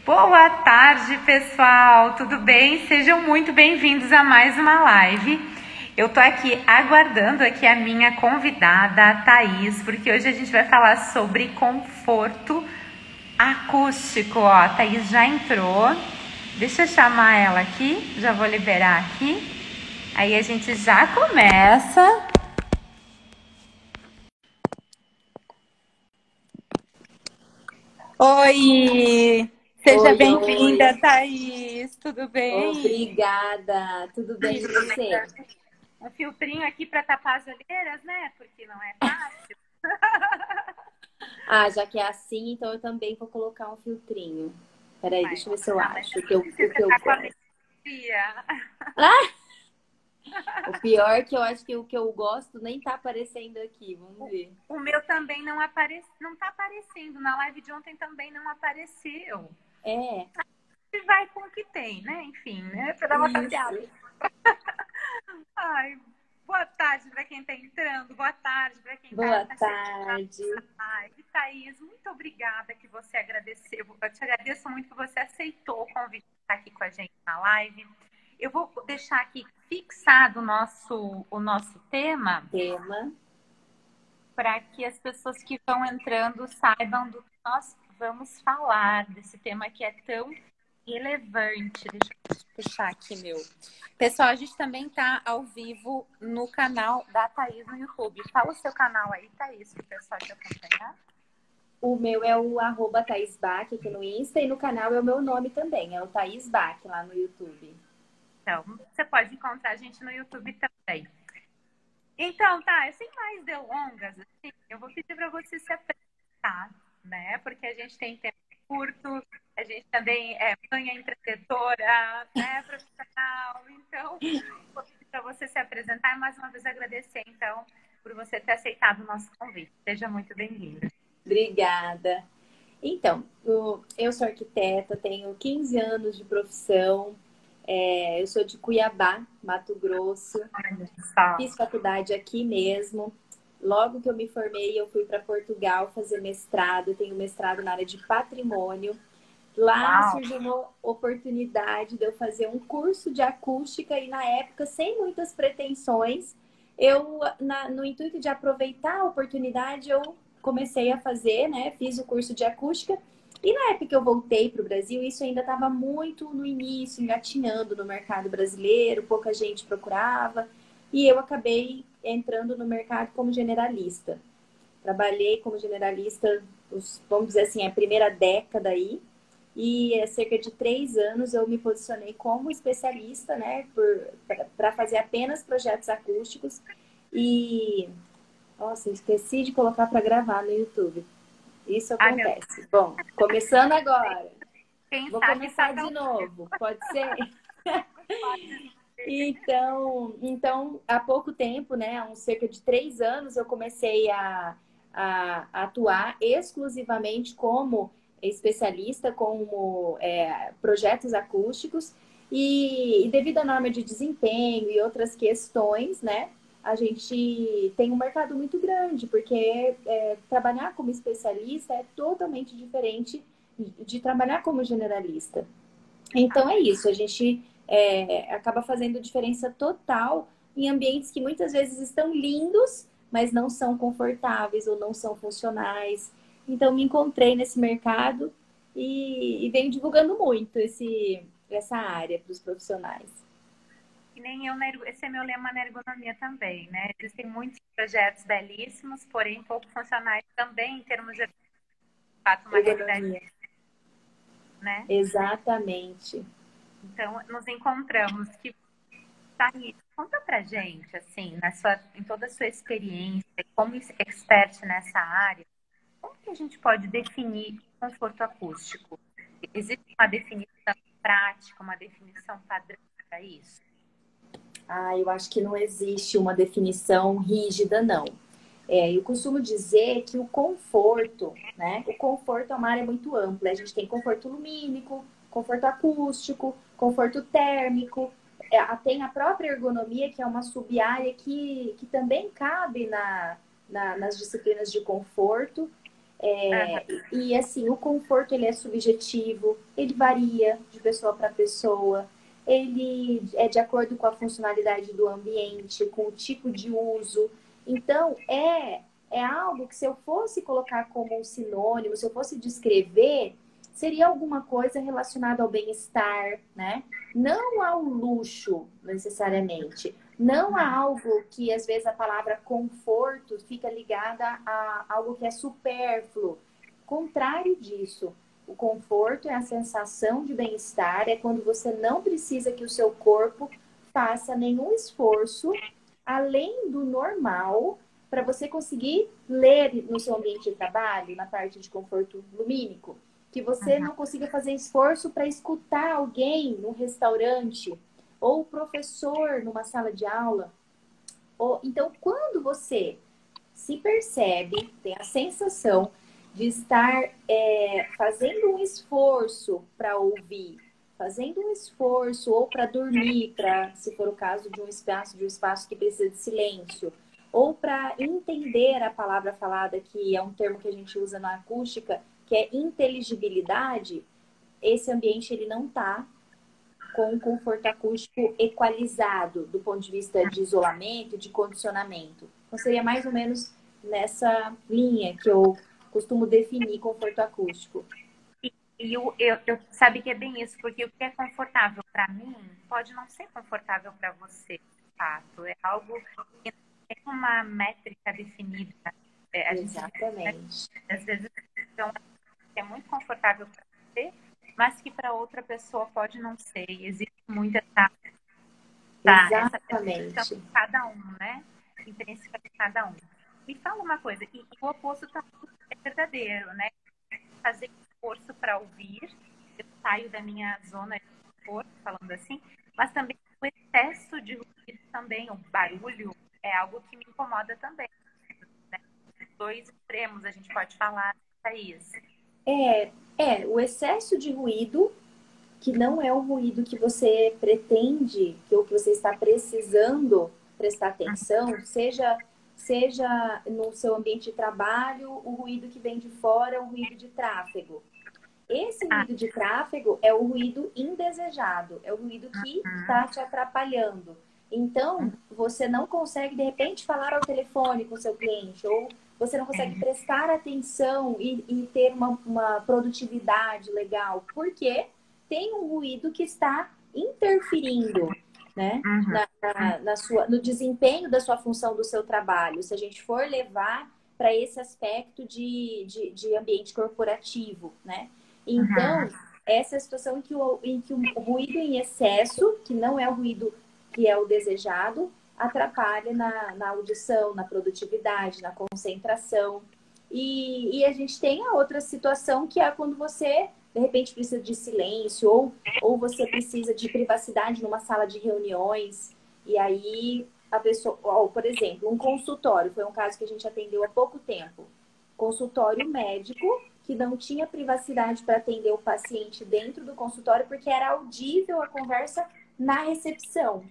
Boa tarde, pessoal! Tudo bem? Sejam muito bem-vindos a mais uma live. Eu tô aqui aguardando aqui a minha convidada, a Thaís, porque hoje a gente vai falar sobre conforto acústico. Ó, a Thaís já entrou. Deixa eu chamar ela aqui, já vou liberar aqui. Aí a gente já começa. Oi! Seja Oi, bem-vinda, oi. Thaís. Tudo bem? Obrigada. Tudo bem e você? Um filtrinho aqui para tapar as olheiras, né? Porque não é fácil. Ah, já que é assim, então eu também vou colocar um filtrinho. Peraí, Mas, deixa eu ver se eu mas acho não o que precisa eu estar com a gosto. alegria. Ah, o pior é que eu acho que o que eu gosto nem tá aparecendo aqui. Vamos ver. O meu também não aparece, não tá aparecendo. Na live de ontem também não apareceu. É, E vai com o que tem, né? Enfim, né? Pra dar uma tapeada. isso. Ai, boa tarde para quem está entrando, boa tarde para quem está Boa chegando na tarde. live. Thaís, muito obrigada que você agradeceu. Eu te agradeço muito que você aceitou o convite de estar aqui com a gente na live. Eu vou deixar aqui fixado o nosso tema Tema. para que as pessoas que vão entrando saibam do que nós vamos falar, desse tema que é tão relevante. Deixa eu puxar aqui meu. Pessoal, a gente também está ao vivo no canal da Thaís no YouTube. Fala o seu canal aí, Thaís, para o pessoal te acompanhar. O meu é o @Thaís Bach aqui no Insta e no canal é o meu nome também. É o Thaís Bach lá no YouTube. Então, você pode encontrar a gente no YouTube também. Então, tá, sem mais delongas, assim, eu vou pedir para você se apresentar, né? Porque a gente tem tempo curto, a gente também é mãe empreendedora, né? Profissional. Então, vou pedir para você se apresentar e mais uma vez agradecer, então, por você ter aceitado o nosso convite. Seja muito bem-vinda. Obrigada. Então, eu sou arquiteta, tenho 15 anos de profissão, eu sou de Cuiabá, Mato Grosso, Olha só. fiz faculdade aqui mesmo. Logo que eu me formei, eu fui para Portugal fazer mestrado, tenho mestrado na área de patrimônio. Lá Uau! surgiu uma oportunidade de eu fazer um curso de acústica e na época, sem muitas pretensões, no intuito de aproveitar a oportunidade, eu comecei a fazer, né? Fiz o curso de acústica e na época que eu voltei para o Brasil, isso ainda estava muito no início, engatinhando no mercado brasileiro, pouca gente procurava e eu acabei entrando no mercado como generalista. Trabalhei como generalista, vamos dizer assim, a primeira década aí. E há cerca de 3 anos eu me posicionei como especialista, né, para fazer apenas projetos acústicos. E, nossa, eu esqueci de colocar para gravar no YouTube. Isso Ai, meu acontece. Bom, começando agora. Deus, quem Vou sabe começar faz de ao novo, pode ser? pode. Então, há pouco tempo, né, há uns cerca de 3 anos, eu comecei a atuar exclusivamente como especialista, como projetos acústicos, e devido à norma de desempenho e outras questões, né, a gente tem um mercado muito grande, porque trabalhar como especialista é totalmente diferente de trabalhar como generalista. Então é isso, a gente acaba fazendo diferença total em ambientes que muitas vezes estão lindos, mas não são confortáveis ou não são funcionais. Então me encontrei nesse mercado e venho divulgando muito essa área para os profissionais. E nem eu, esse é meu lema na ergonomia também, né? Existem muitos projetos belíssimos, porém pouco funcionais também, em termos de fato, uma realidade, Ergonomia. né? Exatamente. Então, nos encontramos. Que Thaís, conta pra gente, assim, em toda a sua experiência, como expert nessa área, como que a gente pode definir conforto acústico? Existe uma definição prática, uma definição padrão para isso? Ah, eu acho que não existe uma definição rígida, não. Eu costumo dizer que o conforto, né? O conforto é uma área muito ampla. A gente tem conforto lumínico, conforto acústico, conforto térmico. Tem a própria ergonomia, que é uma sub-área que também cabe nas disciplinas de conforto. Aham. E assim, o conforto ele é subjetivo. ele varia de pessoa para pessoa, ele é de acordo com a funcionalidade do ambiente, com o tipo de uso. Então, é algo que se eu fosse colocar como um sinônimo, se eu fosse descrever, seria alguma coisa relacionada ao bem-estar, né? Não ao luxo, necessariamente. Não a algo que, às vezes, a palavra conforto fica ligada a algo que é supérfluo. Contrário disso. O conforto é a sensação de bem-estar, é quando você não precisa que o seu corpo faça nenhum esforço além do normal para você conseguir ler no seu ambiente de trabalho, na parte de conforto lumínico. Que você não consiga fazer esforço para escutar alguém no restaurante ou o professor numa sala de aula. Então, quando você se percebe, tem a sensação de estar fazendo um esforço para ouvir, fazendo um esforço ou para dormir, se for o caso de um espaço que precisa de silêncio, ou para entender a palavra falada, que é um termo que a gente usa na acústica, que é inteligibilidade, esse ambiente ele não está com um conforto acústico equalizado do ponto de vista de isolamento e de condicionamento. Então, seria mais ou menos nessa linha que eu costumo definir conforto acústico. E eu sabe que é bem isso, porque o que é confortável para mim pode não ser confortável para você, de fato. É algo que não tem uma métrica definida. Exatamente. Às vezes, então, é muito confortável para você, mas que para outra pessoa pode não ser. E existe muito essa percepção de cada um, né? Intrínseca de cada um. Me fala uma coisa, e o oposto também é verdadeiro, né? Fazer esforço para ouvir, eu saio da minha zona de conforto, falando assim, mas também o excesso de ruído também, o barulho, é algo que me incomoda também. Né? Dois extremos, a gente pode falar, Thaís. O excesso de ruído, que não é o ruído que você pretende, que você está precisando prestar atenção, seja no seu ambiente de trabalho, o ruído que vem de fora, o ruído de tráfego. Esse ruído de tráfego é o ruído indesejado, é o ruído que está te atrapalhando. Então, você não consegue, de repente, falar ao telefone com o seu cliente, ou você não consegue prestar atenção e ter uma produtividade legal, porque tem um ruído que está interferindo, né, no desempenho da sua função, do seu trabalho. Se a gente for levar para esse aspecto de ambiente corporativo, né? Então, essa é a situação em que o ruído em excesso, que não é o ruído que é o desejado, atrapalha na audição, na produtividade, na concentração. E a gente tem a outra situação, que é quando você, de repente, precisa de silêncio, ou você precisa de privacidade numa sala de reuniões, e aí a pessoa, por exemplo, um consultório, foi um caso que a gente atendeu há pouco tempo. Consultório médico, que não tinha privacidade para atender o paciente dentro do consultório, porque era audível a conversa na recepção.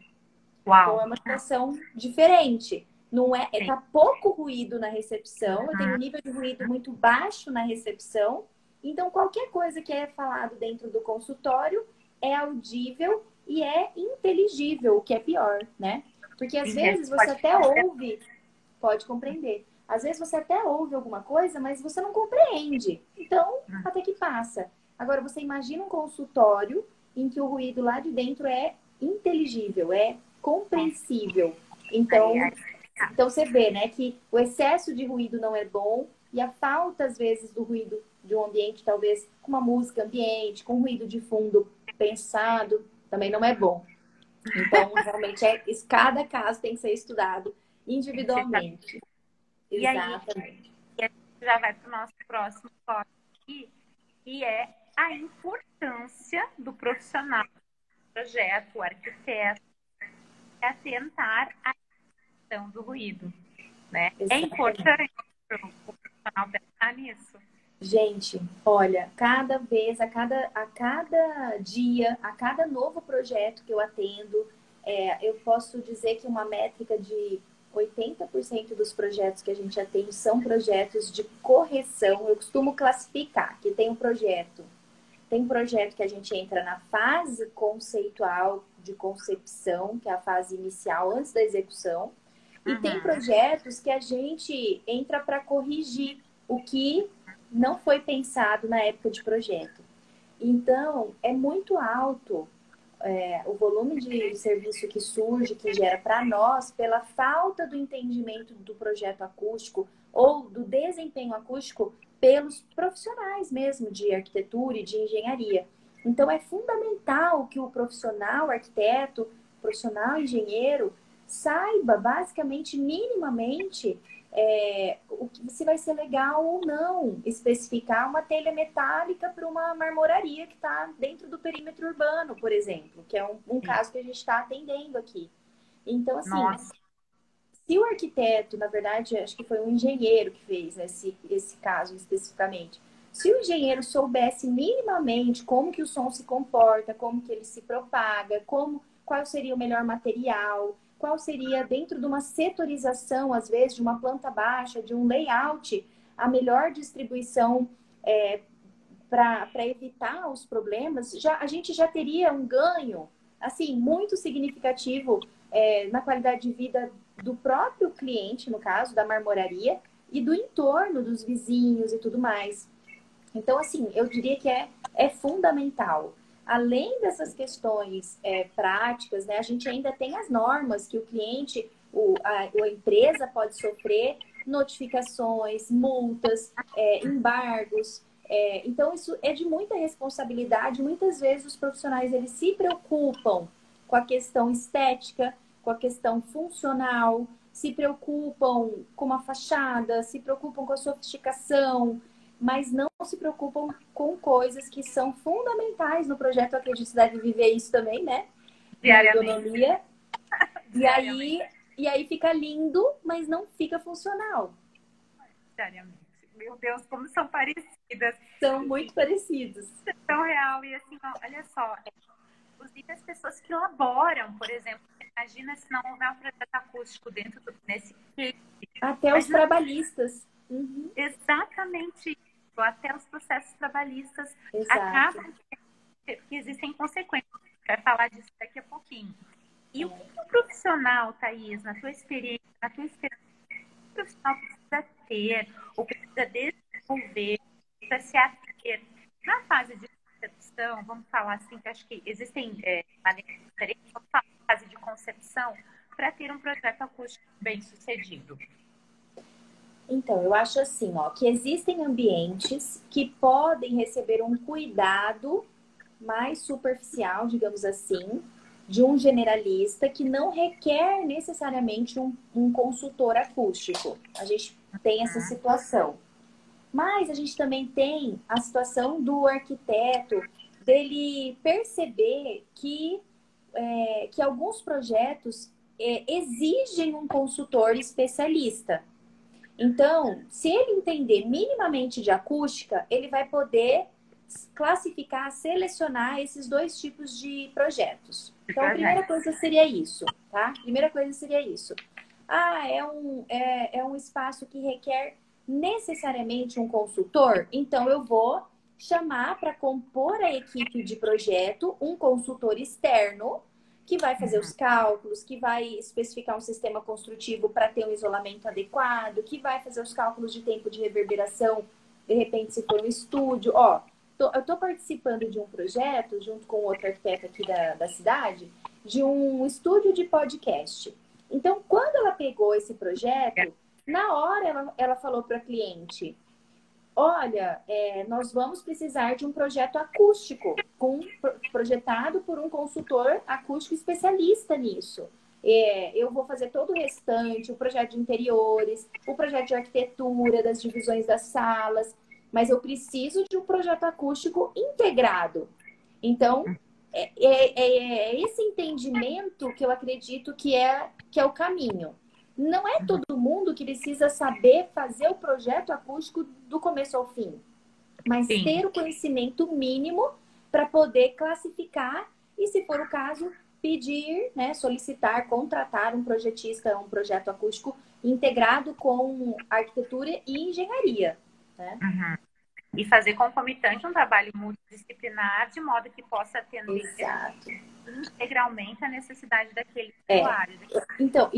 Uau. Então é uma situação diferente. Não tá pouco ruído na recepção, eu tenho um nível de ruído muito baixo na recepção. Então, qualquer coisa que é falado dentro do consultório é audível e é inteligível, o que é pior, né? Porque às vezes você até ouve, pode compreender. Às vezes você até ouve alguma coisa, mas você não compreende. Então, até que passa. Agora, você imagina um consultório em que o ruído lá de dentro é inteligível, é compreensível. Então você vê, né, que o excesso de ruído não é bom e a falta, às vezes, do ruído de um ambiente, talvez com uma música ambiente, com ruído de fundo pensado, também não é bom. Então, realmente, cada caso tem que ser estudado individualmente. E exatamente. Aí, a gente já vai para o nosso próximo tópico aqui, que é a importância do profissional do projeto, o arquiteto, atentar à questão do ruído, né? Exatamente. É importante para o profissional pensar nisso. Gente, olha, cada vez, a cada dia, a cada novo projeto que eu atendo, eu posso dizer que uma métrica de 80% dos projetos que a gente atende são projetos de correção. Eu costumo classificar que tem um projeto Tem projeto que a gente entra na fase conceitual de concepção, que é a fase inicial antes da execução. E tem projetos que a gente entra para corrigir o que não foi pensado na época de projeto. Então, é muito alto o volume de serviço que surge, que gera para nós, pela falta do entendimento do projeto acústico ou do desempenho acústico pelos profissionais mesmo de arquitetura e de engenharia. Então, é fundamental que o profissional arquiteto, profissional engenheiro, saiba, basicamente, minimamente, se vai ser legal ou não especificar uma telha metálica para uma marmoraria que está dentro do perímetro urbano, por exemplo, que é um caso que a gente está atendendo aqui. Então, assim, se o arquiteto, na verdade, acho que foi um engenheiro que fez esse caso especificamente, se o engenheiro soubesse minimamente como que o som se comporta, como que ele se propaga, qual seria o melhor material, qual seria, dentro de uma setorização, às vezes, de uma planta baixa, de um layout, a melhor distribuição para evitar os problemas, a gente já teria um ganho, assim, muito significativo na qualidade de vida do próprio cliente, no caso, da marmoraria, e do entorno dos vizinhos e tudo mais. Então, assim, eu diria que é fundamental. Além dessas questões práticas, né, a gente ainda tem as normas que o cliente, a empresa pode sofrer, notificações, multas, embargos. Então, isso é de muita responsabilidade. Muitas vezes os profissionais eles se preocupam com a questão estética, com a questão funcional, se preocupam com a fachada, se preocupam com a sofisticação, mas não se preocupam com coisas que são fundamentais no projeto. Eu acredito que você deve viver isso também, né? Diariamente. E aí fica lindo, mas não fica funcional. Diariamente. Meu Deus, como são parecidas. São muito parecidos. É tão real. E assim, olha só, inclusive as pessoas que elaboram, por exemplo, imagina se não houver um projeto acústico dentro nesse... Até os trabalhistas. Uhum. Exatamente isso. Até os processos trabalhistas acabam que existem consequências. A gente vai falar disso daqui a pouquinho. E o que o profissional, Thaís, na tua experiência, o profissional precisa ter, ou precisa desenvolver, precisa se ater na fase de concepção, vamos falar assim, que acho que existem maneiras diferentes, vamos falar na fase de concepção, para ter um projeto acústico bem sucedido? Então, eu acho assim, que existem ambientes que podem receber um cuidado mais superficial, digamos assim, de um generalista que não requer necessariamente um consultor acústico. A gente tem essa situação. Mas a gente também tem a situação do arquiteto, dele perceber que alguns projetos exigem um consultor especialista. Então, se ele entender minimamente de acústica, ele vai poder classificar, selecionar esses dois tipos de projetos. Então, a primeira coisa seria isso, tá? Primeira coisa seria isso. É um espaço que requer necessariamente um consultor? Então, eu vou chamar para compor a equipe de projeto um consultor externo que vai fazer os cálculos, que vai especificar um sistema construtivo para ter um isolamento adequado, que vai fazer os cálculos de tempo de reverberação, de repente, se for um estúdio. Eu estou participando de um projeto, junto com outro arquiteto aqui da cidade, de um estúdio de podcast. Então, quando ela pegou esse projeto, na hora ela falou para a cliente: olha, nós vamos precisar de um projeto acústico, projetado por um consultor acústico especialista nisso. Eu vou fazer todo o restante, o projeto de interiores, o projeto de arquitetura, das divisões das salas, mas eu preciso de um projeto acústico integrado. Então, esse entendimento que eu acredito que é o caminho. Não é todo mundo que precisa saber fazer o projeto acústico do começo ao fim, mas ter o conhecimento mínimo para poder classificar e, se for o caso, pedir, né, solicitar, contratar um projetista, um projeto acústico integrado com arquitetura e engenharia, né? e fazer concomitante um trabalho multidisciplinar de modo que possa atender Exato. integralmente a necessidade daquele É. usuário. Então,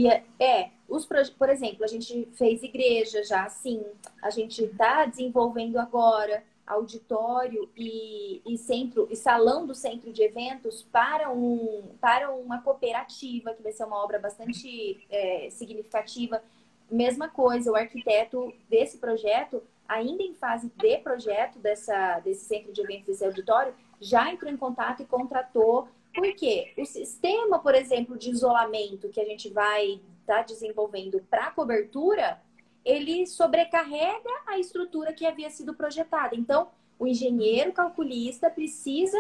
por exemplo, a gente fez igreja já, assim, a gente está desenvolvendo agora auditório e centro e salão do centro de eventos para uma cooperativa, que vai ser uma obra bastante significativa. Mesma coisa, o arquiteto desse projeto, ainda em fase de projeto desse centro de eventos, desse auditório, já entrou em contato e contratou. Por quê? O sistema, por exemplo, de isolamento que a gente vai estar desenvolvendo para cobertura, ele sobrecarrega a estrutura que havia sido projetada. Então, o engenheiro calculista precisa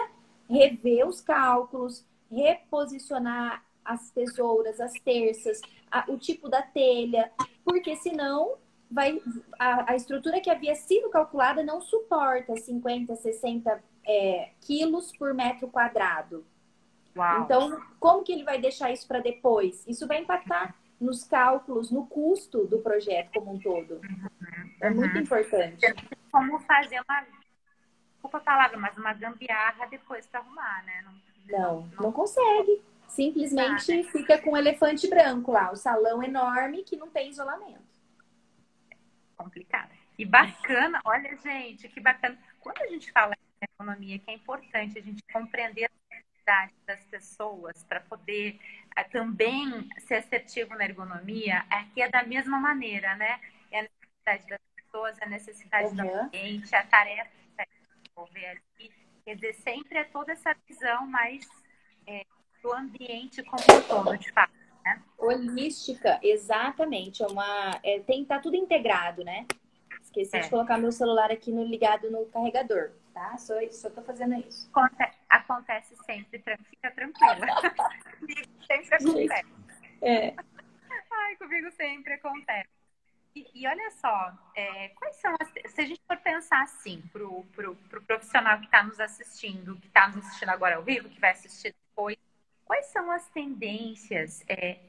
rever os cálculos, reposicionar as tesouras, as terças, o tipo da telha, porque senão a estrutura que havia sido calculada não suporta 50, 60 quilos por metro quadrado. Uau. Então, como que ele vai deixar isso para depois? Isso vai impactar nos cálculos, no custo do projeto como um todo. É muito importante. Como fazer desculpa a palavra, mas uma gambiarra depois para arrumar, né? Não consegue. Simplesmente fica com um elefante branco lá, um salão enorme que não tem isolamento. Complicado. E bacana, olha, gente, que bacana. Quando a gente fala em economia, que é importante a gente compreender as necessidades das pessoas para poder também ser assertivo na ergonomia, aqui é da mesma maneira, né? É a necessidade das pessoas, a necessidade do ambiente, a tarefa que vai desenvolver ali. Quer dizer, sempre é toda essa visão mais do ambiente como um todo, de fato. Né? Holística, exatamente. Tá tudo integrado, né? Esqueci de colocar meu celular aqui ligado no carregador, tá? Só tô fazendo isso. Acontece sempre, fica tranquila. Comigo sempre acontece. Ai, comigo sempre acontece. E olha só, quais são se a gente for pensar assim, pro profissional que está nos assistindo, que está nos assistindo agora ao vivo, que vai assistir depois, quais são as tendências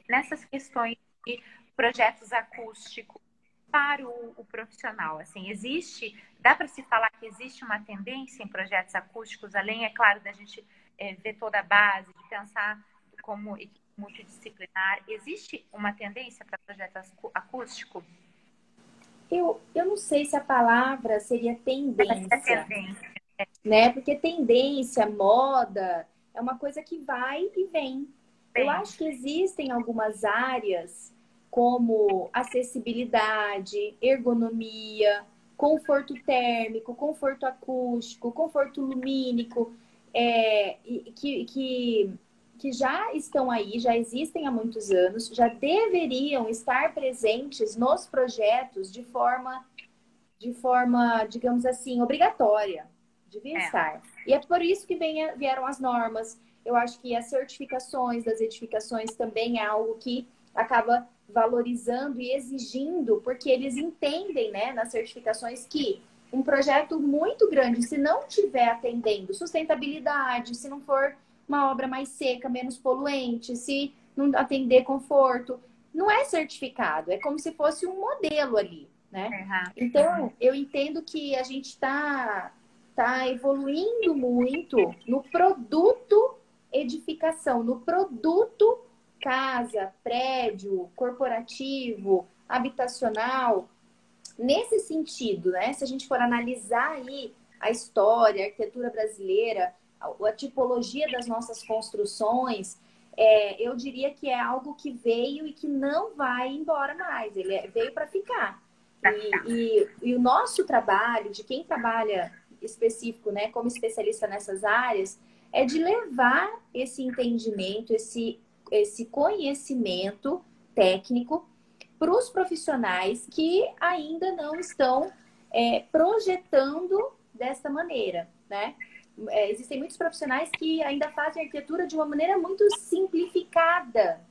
nessas questões de projetos acústicos para o profissional? Assim, dá para se falar que existe uma tendência em projetos acústicos, além, é claro, da gente ver toda a base, de pensar como equipe multidisciplinar, existe uma tendência para projeto acústico? Eu não sei se a palavra seria tendência, né? Porque tendência, moda, é uma coisa que vai e vem. Eu acho que existem algumas áreas como acessibilidade, ergonomia, conforto térmico, conforto acústico, conforto lumínico, que já estão aí, já existem há muitos anos, já deveriam estar presentes nos projetos de forma, digamos assim, obrigatória. Devia estar. E é por isso que vieram as normas. Eu acho que as certificações das edificações também é algo que acaba valorizando e exigindo, porque eles entendem, né, nas certificações que um projeto muito grande, se não estiver atendendo sustentabilidade, se não for uma obra mais seca, menos poluente, se não atender conforto, não é certificado, é como se fosse um modelo ali, né? Então, eu entendo que a gente está evoluindo muito no produto edificação, no produto casa, prédio, corporativo, habitacional, nesse sentido, né? Se a gente for analisar aí a história, a arquitetura brasileira, a tipologia das nossas construções, eu diria que é algo que veio e que não vai embora mais. Ele veio para ficar. E o nosso trabalho, de quem trabalha específico, né, como especialista nessas áreas, é de levar esse entendimento, esse conhecimento técnico para os profissionais que ainda não estão projetando dessa maneira, né? Existem muitos profissionais que ainda fazem arquitetura de uma maneira muito simplificada,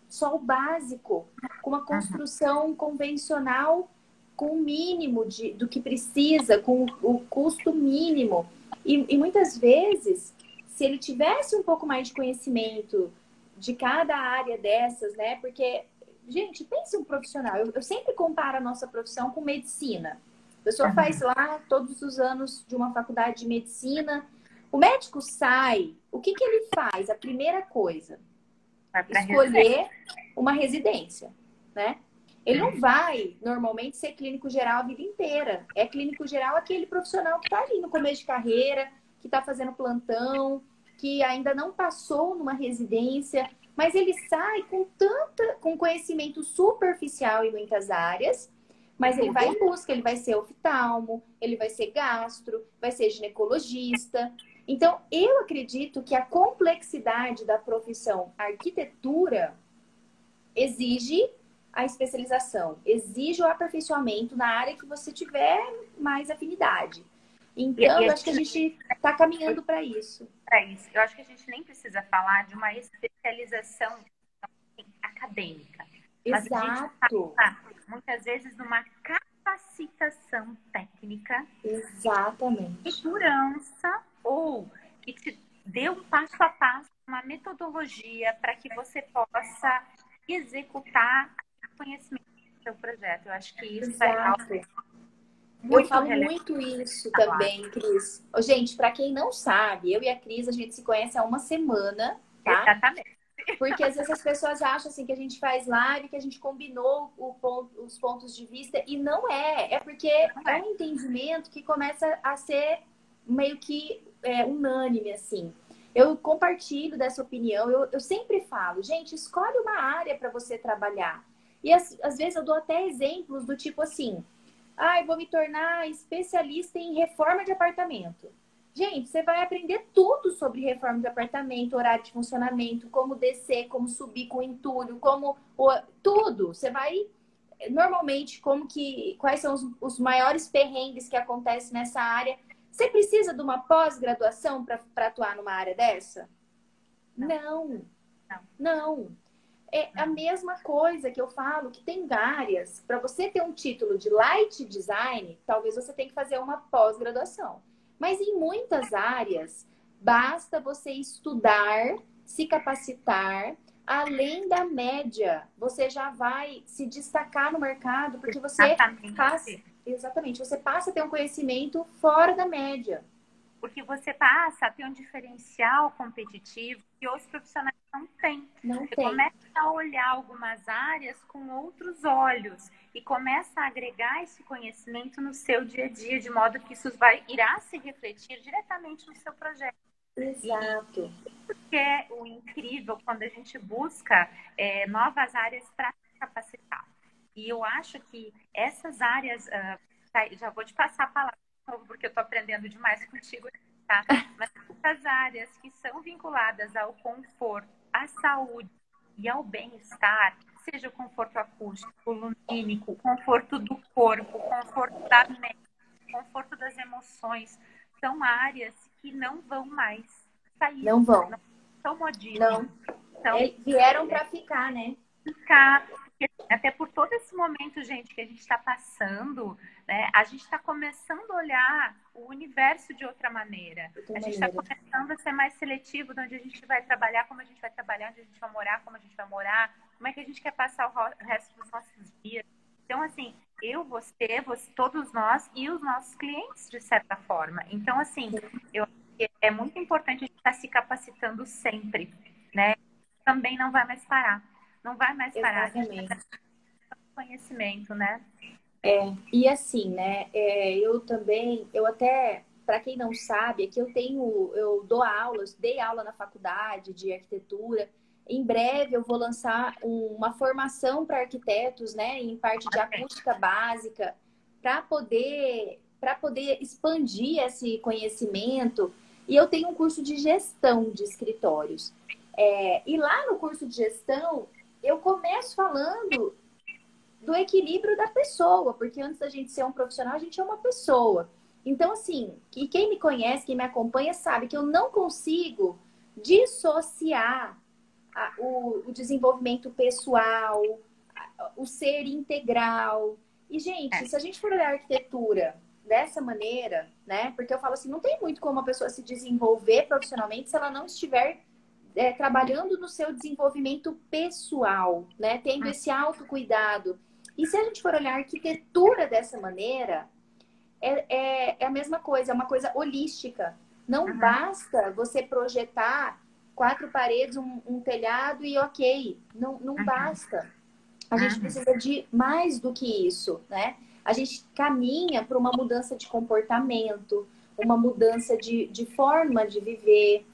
só o básico, com uma construção convencional, com o mínimo do que precisa, com o custo mínimo. E muitas vezes, se ele tivesse um pouco mais de conhecimento de cada área dessas, né? Porque, gente, pensa um profissional. Eu sempre comparo a nossa profissão com medicina. A pessoa faz lá todos os anos de uma faculdade de medicina. O médico sai, o que que ele faz? A primeira coisa, Vai pra escolher uma residência, né? Ele não vai, normalmente, ser clínico geral a vida inteira. É clínico geral aquele profissional que está ali no começo de carreira, que está fazendo plantão, que ainda não passou numa residência, mas ele sai com conhecimento superficial em muitas áreas, mas ele vai em busca, ele vai ser oftalmo, ele vai ser gastro, vai ser ginecologista. Então, eu acredito que a complexidade da profissão arquitetura exige a especialização, exige o aperfeiçoamento na área que você tiver mais afinidade. Então, eu acho que a gente está caminhando para isso. Para isso. Eu acho que a gente nem precisa falar de uma especialização acadêmica. Mas Exato. a gente fala, muitas vezes, numa capacitação técnica. Exatamente. De segurança ou que te dê um passo a passo, uma metodologia para que você possa executar o conhecimento do seu projeto. Eu acho que isso é algo muito. Eu falo muito isso também, Cris. Gente, para quem não sabe, eu e a Cris, a gente se conhece há uma semana, tá? Exatamente. Porque às vezes as pessoas acham assim que a gente faz live, que a gente combinou os pontos de vista, e não é. É porque é um entendimento que começa a ser meio que unânime, assim. Eu compartilho dessa opinião, eu sempre falo, gente, escolhe uma área para você trabalhar. E às vezes eu dou até exemplos do tipo assim, eu vou me tornar especialista em reforma de apartamento. Gente, você vai aprender tudo sobre reforma de apartamento, horário de funcionamento, como descer, como subir com entulho, tudo. Você vai, normalmente, quais são os maiores perrengues que acontecem nessa área. Você precisa de uma pós-graduação para atuar numa área dessa? Não. É a mesma coisa que eu falo, que tem áreas, para você ter um título de light design, talvez você tenha que fazer uma pós-graduação. Mas em muitas áreas, basta você estudar, se capacitar, além da média, você já vai se destacar no mercado, porque você você passa a ter um conhecimento fora da média. Porque você passa a ter um diferencial competitivo que os profissionais não têm. Você começa a olhar algumas áreas com outros olhos e começa a agregar esse conhecimento no seu dia a dia, de modo que isso irá se refletir diretamente no seu projeto. Exato. Isso que é o incrível quando a gente busca novas áreas para se capacitar. E eu acho que essas áreas, já vou te passar a palavra, porque eu estou aprendendo demais contigo, tá? Mas essas áreas que são vinculadas ao conforto, à saúde e ao bem-estar, seja o conforto acústico, lumínico, conforto do corpo, conforto da mente, conforto das emoções, são áreas que não vão mais sair. Não vão. Não são modistas. Não. Então, vieram para ficar, né? Até por todo esse momento, gente, que a gente está passando, né? A gente está começando a olhar o universo de outra maneira. A gente está começando a ser mais seletivo de onde a gente vai trabalhar, como a gente vai trabalhar, onde a gente vai morar, como a gente vai morar, como é que a gente quer passar o resto dos nossos dias. Então, assim, você, todos nós e os nossos clientes, de certa forma. Então, assim, eu acho que é muito importante a gente estar se capacitando sempre, né? Também não vai mais parar. Não vai mais parar. Exatamente. Conhecimento, né? E assim, né? Eu até, para quem não sabe, aqui eu dou aulas, dei aula na faculdade de arquitetura. Em breve eu vou lançar uma formação para arquitetos, né? Em parte de acústica básica, para poder expandir esse conhecimento. E eu tenho um curso de gestão de escritórios. E lá no curso de gestão, eu começo falando do equilíbrio da pessoa, porque antes da gente ser um profissional, a gente é uma pessoa. Então, assim, e quem me conhece, quem me acompanha, sabe que eu não consigo dissociar o desenvolvimento pessoal, o ser integral. E, gente, se a gente for olhar a arquitetura dessa maneira, né? Porque eu falo assim, não tem muito como a pessoa se desenvolver profissionalmente se ela não estiver trabalhando no seu desenvolvimento pessoal, né? Tendo esse autocuidado. E se a gente for olhar a arquitetura dessa maneira, é a mesma coisa, é uma coisa holística. Não Uhum. basta você projetar 4 paredes, um telhado e ok. Não Uhum. basta. A gente Uhum. precisa de mais do que isso, né? A gente caminha para uma mudança de comportamento, uma mudança de forma de viver,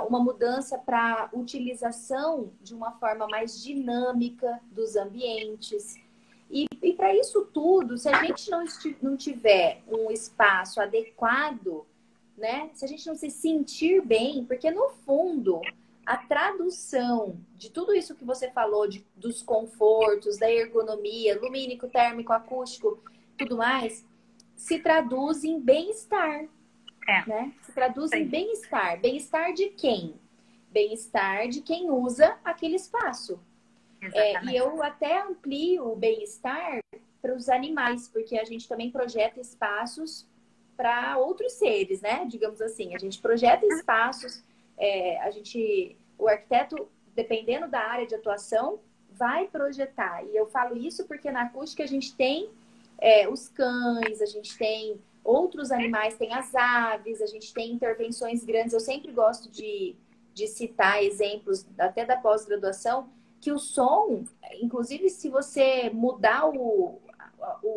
uma mudança para a utilização de uma forma mais dinâmica dos ambientes. E para isso tudo, se a gente não tiver um espaço adequado, né? Se a gente não se sentir bem, porque no fundo a tradução de tudo isso que você falou, dos confortos, da ergonomia, lumínico, térmico, acústico, tudo mais, se traduz em bem-estar, É, né? Se traduz em sim, bem-estar. Bem-estar de quem? Bem-estar de quem usa aquele espaço. E exatamente. eu até amplio o bem-estar para os animais, porque a gente também projeta espaços para outros seres, né? Digamos assim, a gente projeta espaços, o arquiteto, dependendo da área de atuação, vai projetar. E eu falo isso porque na acústica a gente tem os cães, a gente tem outros animais, tem as aves, a gente tem intervenções grandes. Eu sempre gosto de citar exemplos até da pós-graduação, que o som, inclusive se você mudar o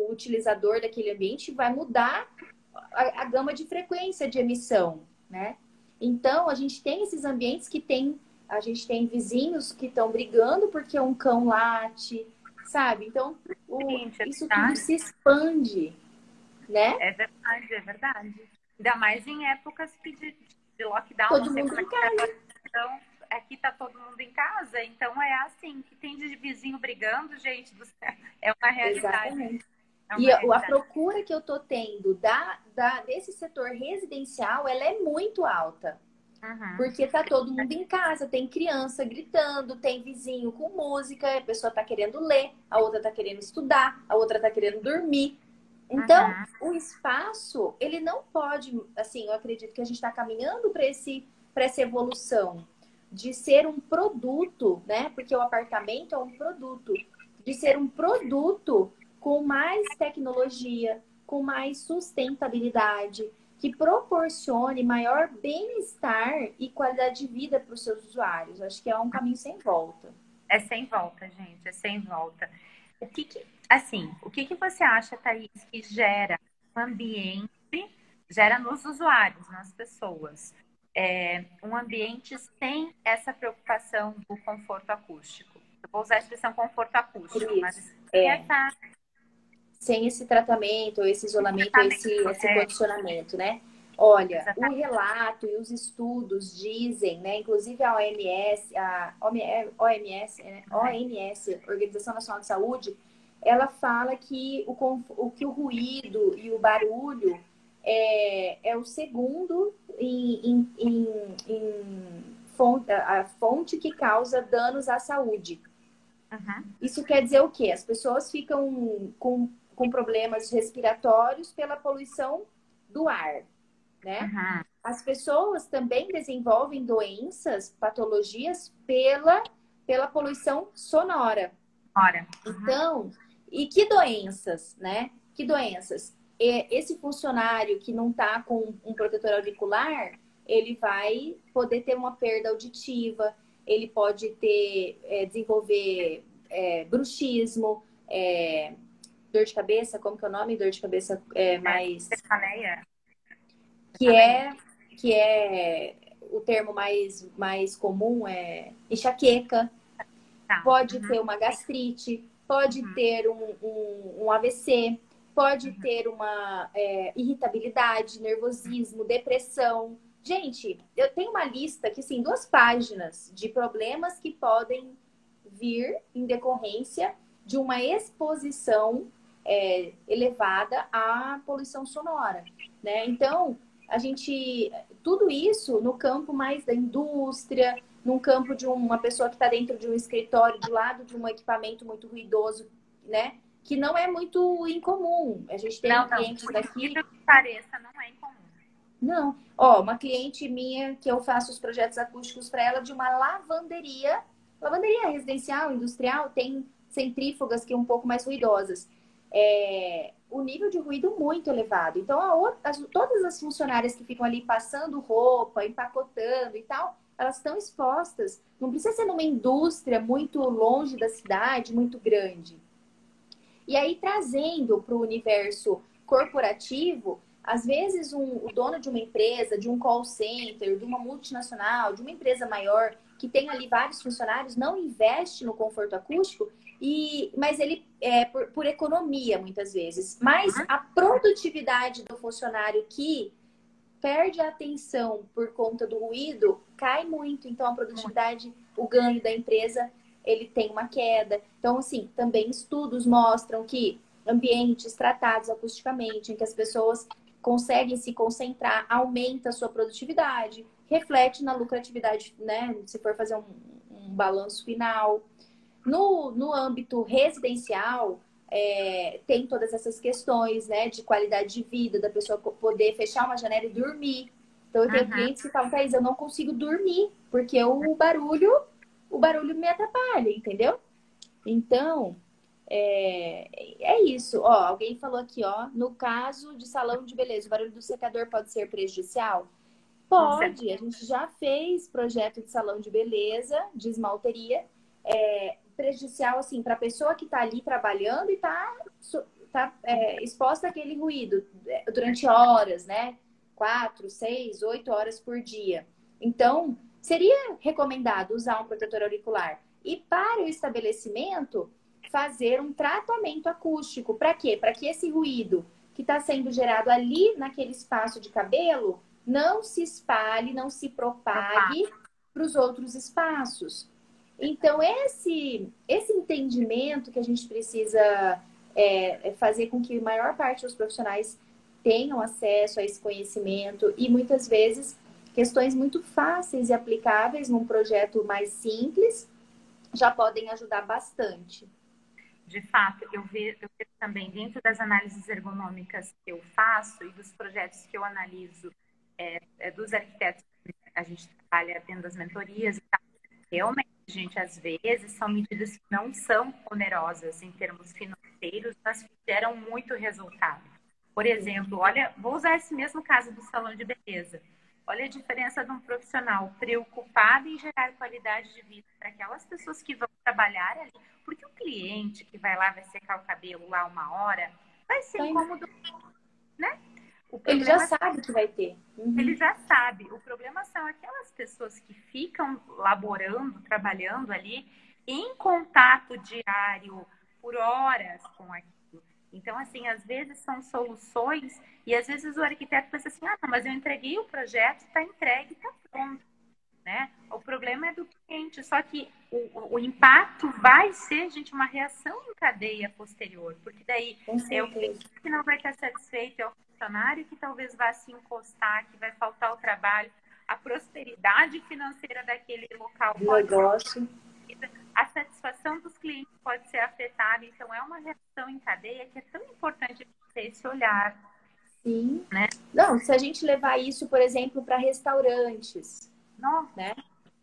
utilizador daquele ambiente, vai mudar a gama de frequência de emissão, né? Então, a gente tem esses ambientes a gente tem vizinhos que estão brigando porque um cão late, sabe? Então, Seguinte, é isso tudo verdade. se expande, né? É verdade, é verdade. Ainda mais em épocas de lockdown, não Todo sei mundo como é em que tá agora. casa. Então, aqui tá todo mundo em casa, então é assim, que tem de vizinho brigando, gente do céu. É uma realidade, Exatamente. é E uma a realidade. procura que eu tô tendo desse setor residencial, ela é muito alta. Uhum, Porque tá todo mundo em casa, tem criança gritando, tem vizinho com música, a pessoa tá querendo ler, a outra tá querendo estudar, a outra tá querendo dormir. Então, uhum, o espaço, ele não pode, assim, eu acredito que a gente está caminhando para essa evolução de ser um produto, né? Porque o apartamento é um produto, de ser um produto com mais tecnologia, com mais sustentabilidade, que proporcione maior bem-estar e qualidade de vida para os seus usuários. Acho que é um caminho sem volta. é sem volta, gente, é sem volta. Assim, o que que você acha, Thaís, que gera um ambiente, gera nos usuários, nas pessoas, um ambiente sem essa preocupação do conforto acústico? Eu vou usar a expressão conforto acústico, mas Isso. sem essa, Sem esse tratamento, esse esse isolamento, tratamento, esse condicionamento, né? Olha, o exatamente. relato e os estudos dizem, né? Inclusive a OMS, OMS, né? OMS, Organização Nacional de Saúde, ela fala que que o ruído e o barulho é o segundo a fonte que causa danos à saúde. Uhum, Isso quer dizer o quê? As pessoas ficam com problemas respiratórios pela poluição do ar, né? uhum. As pessoas também desenvolvem doenças, patologias pela poluição sonora. Ora, uhum, Então, e que doenças, né? Que doenças? Esse funcionário que não está com um protetor auricular, ele vai poder ter uma perda auditiva, ele pode desenvolver bruxismo, dor de cabeça, como que é o nome? Dor de cabeça mais cefaleia, que cefaleia, é que é o termo mais comum é enxaqueca, tá, pode uhum, ter uma gastrite, pode uhum, ter um AVC, pode uhum. ter uma irritabilidade, nervosismo, depressão. Gente, eu tenho uma lista aqui, assim, 2 páginas de problemas que podem vir em decorrência de uma exposição elevada à poluição sonora, né? Então, a gente, tudo isso no campo mais da indústria, num campo de uma pessoa que está dentro de um escritório, do lado de um equipamento muito ruidoso, né? Que não é muito incomum. A gente tem Não, não, clientes por daqui. incrível que pareça, não é incomum. Não. Ó, uma cliente minha que eu faço os projetos acústicos para ela de uma lavanderia. Lavanderia residencial, industrial, tem centrífugas que são um pouco mais ruidosas. o nível de ruído muito elevado. Então, todas as funcionárias que ficam ali passando roupa, empacotando e tal, elas estão expostas. Não precisa ser numa indústria muito longe da cidade, muito grande. E aí, trazendo para o universo corporativo, às vezes o dono de uma empresa, de um call center, de uma multinacional, de uma empresa maior, que tem ali vários funcionários, não investe no conforto acústico, mas ele por economia, muitas vezes. Mas a produtividade do funcionário que perde a atenção por conta do ruído, cai muito. Então, a produtividade, o ganho da empresa, ele tem uma queda. Então, assim, também estudos mostram que ambientes tratados acusticamente, em que as pessoas conseguem se concentrar, aumenta a sua produtividade, reflete na lucratividade, né? Se for fazer um balanço final. No âmbito residencial, tem todas essas questões, né, de qualidade de vida, da pessoa poder fechar uma janela e dormir. Então, eu tenho clientes que falam, Thaís, eu não consigo dormir, porque o barulho me atrapalha, entendeu? Então, é isso. Ó, alguém falou aqui, ó, no caso de salão de beleza, o barulho do secador pode ser prejudicial? Pode. A gente já fez projeto de salão de beleza, de esmalteria, prejudicial, assim, para a pessoa que está ali trabalhando e está exposta àquele ruído durante horas, né? 4, 6, 8 horas por dia. Então, seria recomendado usar um protetor auricular. E para o estabelecimento, fazer um tratamento acústico. Para quê? Para que esse ruído que está sendo gerado ali naquele espaço de cabelo não se espalhe, não se propague para os outros espaços. Então, esse entendimento que a gente precisa fazer com que a maior parte dos profissionais tenham acesso a esse conhecimento e, muitas vezes, questões muito fáceis e aplicáveis num projeto mais simples já podem ajudar bastante. De fato, eu vejo também, dentro das análises ergonômicas que eu faço e dos projetos que eu analiso dos arquitetos que a gente trabalha dentro das mentorias e tal, realmente, gente, às vezes são medidas que não são onerosas em termos financeiros, mas que geram muito resultado. Por exemplo, olha, vou usar esse mesmo caso do salão de beleza. Olha a diferença de um profissional preocupado em gerar qualidade de vida para aquelas pessoas que vão trabalhar ali. Porque o cliente que vai lá, vai secar o cabelo lá 1 hora, vai ser incômodo, né? Ele já sabe que vai ter. Ele já sabe. O problema são aquelas pessoas que ficam laborando, trabalhando ali, em contato diário, por horas com aquilo. Então, assim, às vezes são soluções e às vezes o arquiteto pensa assim, não, mas eu entreguei o projeto, está entregue, está pronto. Né? O problema é do cliente, só que o impacto vai ser, gente, uma reação em cadeia posterior, porque daí é o cliente que não vai estar satisfeito, é o funcionário que talvez vá se encostar, que vai faltar o trabalho, a prosperidade financeira daquele local pode ser, a satisfação dos clientes pode ser afetada, então é uma reação em cadeia que é tão importante ter esse olhar. Sim. Né? Não, se a gente levar isso, por exemplo, para restaurantes, nossa. Né?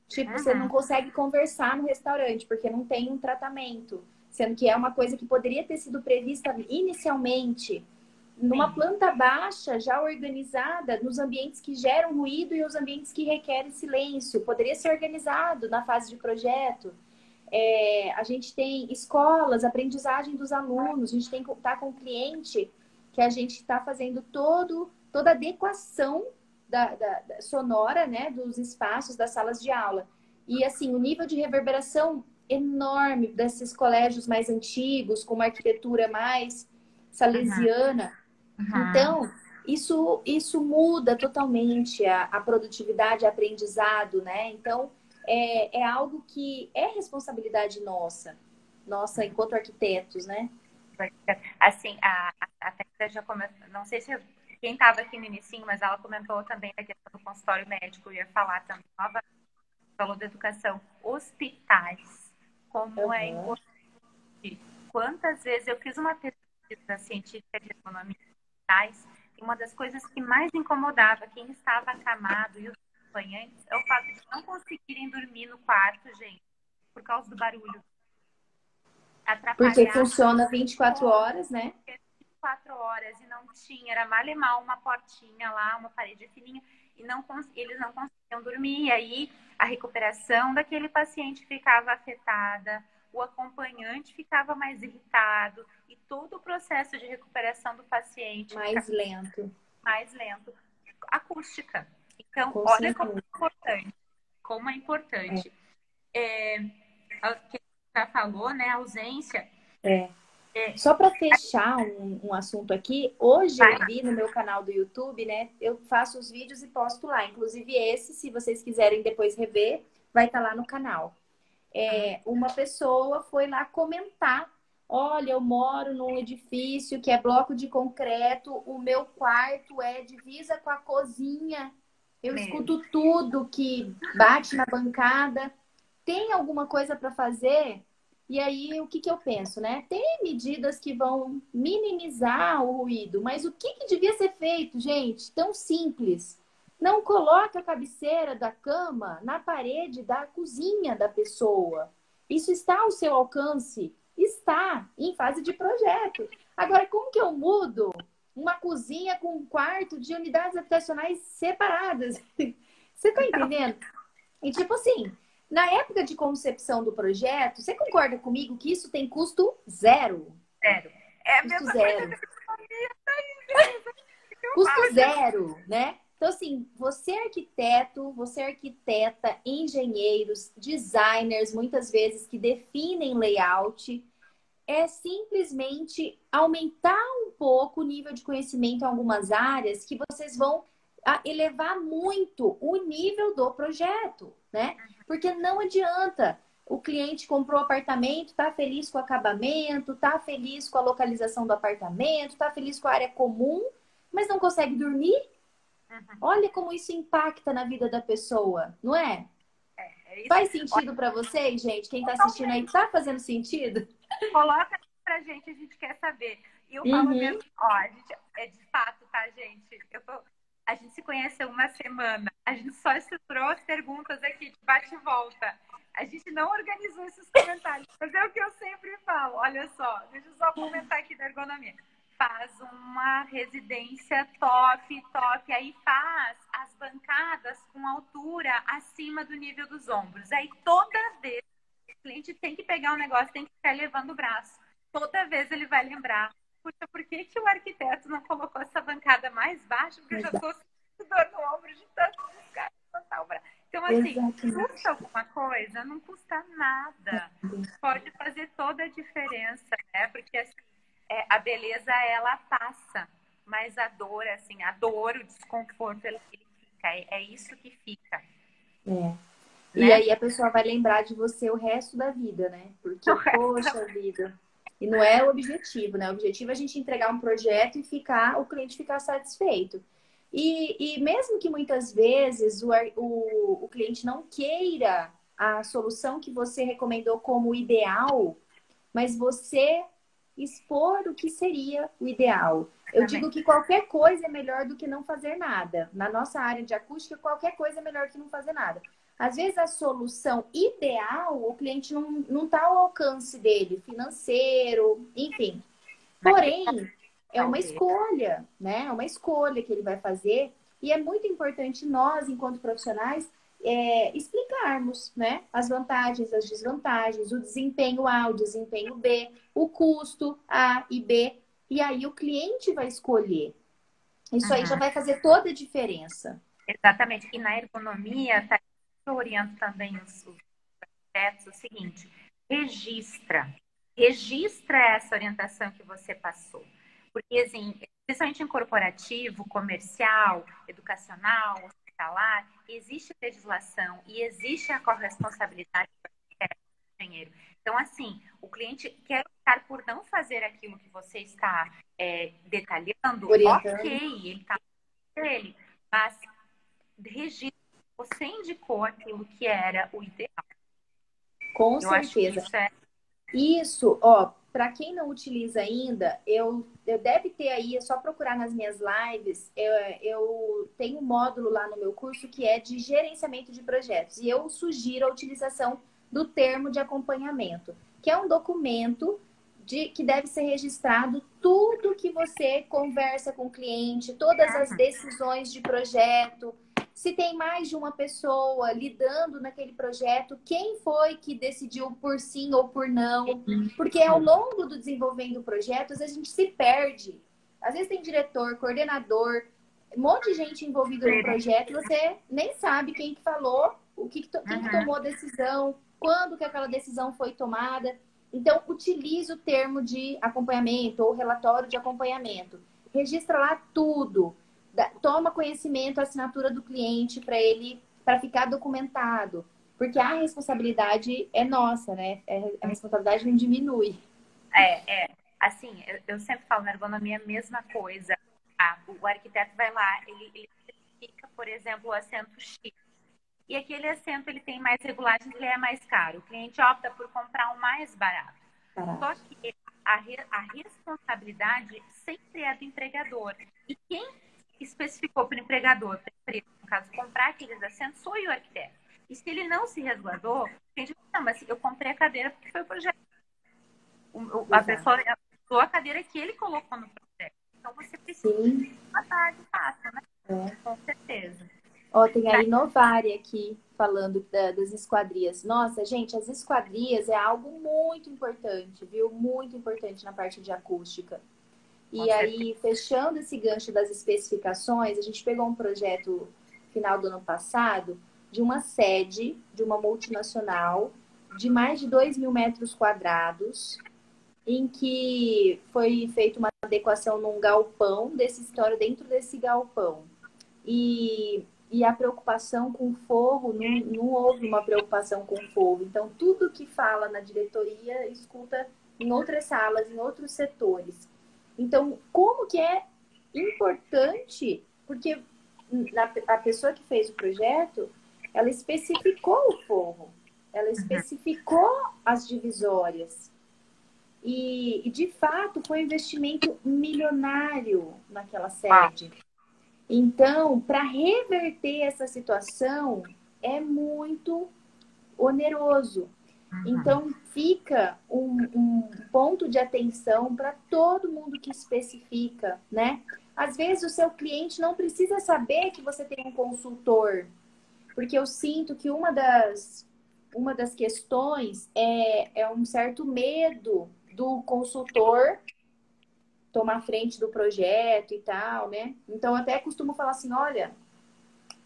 Tipo, você não consegue conversar no restaurante porque não tem um tratamento, sendo que é uma coisa que poderia ter sido prevista inicialmente numa planta baixa, já organizada, nos ambientes que geram ruído e os ambientes que requerem silêncio. Poderia ser organizado na fase de projeto. A gente tem escolas, aprendizagem dos alunos, a gente tem que estar com o cliente que a gente está fazendo toda a adequação da sonora, né, dos espaços das salas de aula. E, assim, o nível de reverberação enorme desses colégios mais antigos, com uma arquitetura mais salesiana. Então, isso muda totalmente a produtividade, o aprendizado, né? Então, é algo que é responsabilidade nossa enquanto arquitetos, né? Assim, a Thaís já comentou, não sei se quem estava aqui no início, mas ela comentou também da questão do consultório médico, eu ia falar também, falou da educação, hospitais, como é importante. Quantas vezes eu fiz uma pesquisa científica de economia de hospitais, e uma das coisas que mais incomodava quem estava acamado e os acompanhantes é o fato de não conseguirem dormir no quarto, gente, por causa do barulho. Porque funciona 24 horas, né? 24 horas e não tinha, era mal e mal uma portinha lá, uma parede fininha, e eles não conseguiam dormir. E aí a recuperação daquele paciente ficava afetada, o acompanhante ficava mais irritado e todo o processo de recuperação do paciente Mais lento. mais lento. Acústica. Então, Com olha certeza. como é importante. Que já falou, né? A ausência. Só para fechar um assunto aqui, hoje eu vi no meu canal do YouTube, né? Eu faço os vídeos e posto lá. Inclusive esse, se vocês quiserem depois rever, vai estar lá no canal. Uma pessoa foi lá comentar: olha, eu moro num edifício que é bloco de concreto, o meu quarto é divisa com a cozinha, eu escuto tudo que bate na bancada. Tem alguma coisa para fazer? E aí, o que eu penso, né? Tem medidas que vão minimizar o ruído, mas o que devia ser feito, gente? Tão simples. Não coloque a cabeceira da cama na parede da cozinha da pessoa. Isso está ao seu alcance? Está em fase de projeto. Agora, como que eu mudo uma cozinha com um quarto de unidades habitacionais separadas? Você está entendendo? E tipo assim, na época de concepção do projeto, você concorda comigo que isso tem custo zero? Zero. É a custo mesma zero. coisa que Custo zero, né? Então, assim, você é arquiteto, você é arquiteta, engenheiros, designers, muitas vezes que definem layout, é simplesmente aumentar um pouco o nível de conhecimento em algumas áreas que vocês vão elevar muito o nível do projeto, né? Porque não adianta. O cliente comprou apartamento, tá feliz com o acabamento, tá feliz com a localização do apartamento, tá feliz com a área comum, mas não consegue dormir? Olha como isso impacta na vida da pessoa, não é? Faz sentido para vocês, gente? Quem tá assistindo aí, tá fazendo sentido? Coloca pra gente, a gente quer saber. E eu falo mesmo, ó, a gente, de fato, tá, gente? A gente se conheceu uma semana, a gente só estruturou as perguntas aqui de bate e volta. A gente não organizou esses comentários, mas é o que eu sempre falo. Olha só, deixa eu só comentar aqui da ergonomia. Faz uma residência top, top. Aí faz as bancadas com altura acima do nível dos ombros. Aí toda vez o cliente tem que pegar um negócio, tem que ficar levando o braço. Toda vez ele vai lembrar: puxa, por que o arquiteto não colocou essa bancada mais baixa? Porque eu já estou sentindo dor no ombro de tanto buscar levantar o braço. Então, assim, custa alguma coisa? Não custa nada. Pode fazer toda a diferença, né? Porque, assim, a beleza, ela passa. Mas a dor, assim, o desconforto, ele fica. É isso que fica. Né? E aí a pessoa vai lembrar de você o resto da vida, né? Porque, poxa vida. E não é o objetivo, né? O objetivo é a gente entregar um projeto e o cliente ficar satisfeito. E mesmo que muitas vezes o cliente não queira a solução que você recomendou como ideal, mas você expor o que seria o ideal. Eu digo que qualquer coisa é melhor do que não fazer nada. Na nossa área de acústica, qualquer coisa é melhor que não fazer nada. Às vezes a solução ideal, o cliente não está ao alcance dele, financeiro, enfim. Porém, é uma escolha, né? É uma escolha que ele vai fazer. E é muito importante nós, enquanto profissionais, explicarmos, né? As vantagens, as desvantagens, o desempenho A, o desempenho B, o custo A e B. E aí o cliente vai escolher. Isso aí já vai fazer toda a diferença. Exatamente. E na ergonomia, eu oriento também os projetos o seguinte: registra essa orientação que você passou. Porque, assim, principalmente em corporativo, comercial, educacional, hospitalar, existe legislação e existe a corresponsabilidade do engenheiro. Então, assim, o cliente quer optar por não fazer aquilo que você está detalhando, orientando. ok, ele está ele, mas registra, você indicou aquilo que era o ideal. Com certeza. Isso, ó, para quem não utiliza ainda, eu deve ter aí, é só procurar nas minhas lives, eu tenho um módulo lá no meu curso que é de gerenciamento de projetos. E eu sugiro a utilização do termo de acompanhamento, que é um documento que deve ser registrado tudo que você conversa com o cliente, todas as decisões de projeto, se tem mais de uma pessoa lidando naquele projeto, quem foi que decidiu por sim ou por não, porque ao longo do desenvolvimento do projeto, às vezes a gente se perde. Às vezes tem diretor, coordenador, um monte de gente envolvida no projeto, você nem sabe quem que falou, quem que tomou a decisão, quando que aquela decisão foi tomada. Então, utilize o termo de acompanhamento ou relatório de acompanhamento. Registra lá tudo. Toma conhecimento, a assinatura do cliente para ficar documentado. Porque a responsabilidade é nossa, né? A responsabilidade não diminui. Assim, eu sempre falo na ergonomia a mesma coisa. O arquiteto vai lá, ele fica, por exemplo, o assento X. E aquele assento, ele tem mais regulagens, ele é mais caro. O cliente opta por comprar o mais barato. Só que a responsabilidade sempre é do empregador. E quem especificou para o empregador, para a empresa, no caso, comprar aqueles assentos, foi o arquiteto. E se ele não se resguardou, a gente diz, não, mas eu comprei a cadeira porque foi o projeto. A pessoa usou a cadeira que ele colocou no projeto. Então, você precisa matar de fato, né? Com certeza. Ó, tem a Inovari aqui falando das esquadrias. Nossa, gente, as esquadrias é algo muito importante, viu? Muito importante na parte de acústica. E aí, fechando esse gancho das especificações, a gente pegou um projeto final do ano passado de uma sede de uma multinacional de mais de 2.000 metros quadrados, em que foi feita uma adequação num galpão desse escritório dentro desse galpão. E a preocupação com forro, não houve uma preocupação com forro. Então, tudo que fala na diretoria, escuta em outras salas, em outros setores. Então, como que é importante, porque a pessoa que fez o projeto, ela especificou o forro, ela especificou as divisórias. E de fato, foi um investimento milionário naquela sede. Então, para reverter essa situação, é muito oneroso. Então, fica um ponto de atenção para todo mundo que especifica, né? Às vezes, o seu cliente não precisa saber que você tem um consultor, porque eu sinto que uma das questões é um certo medo do consultor tomar frente do projeto e tal, né? Então, até costumo falar assim, olha,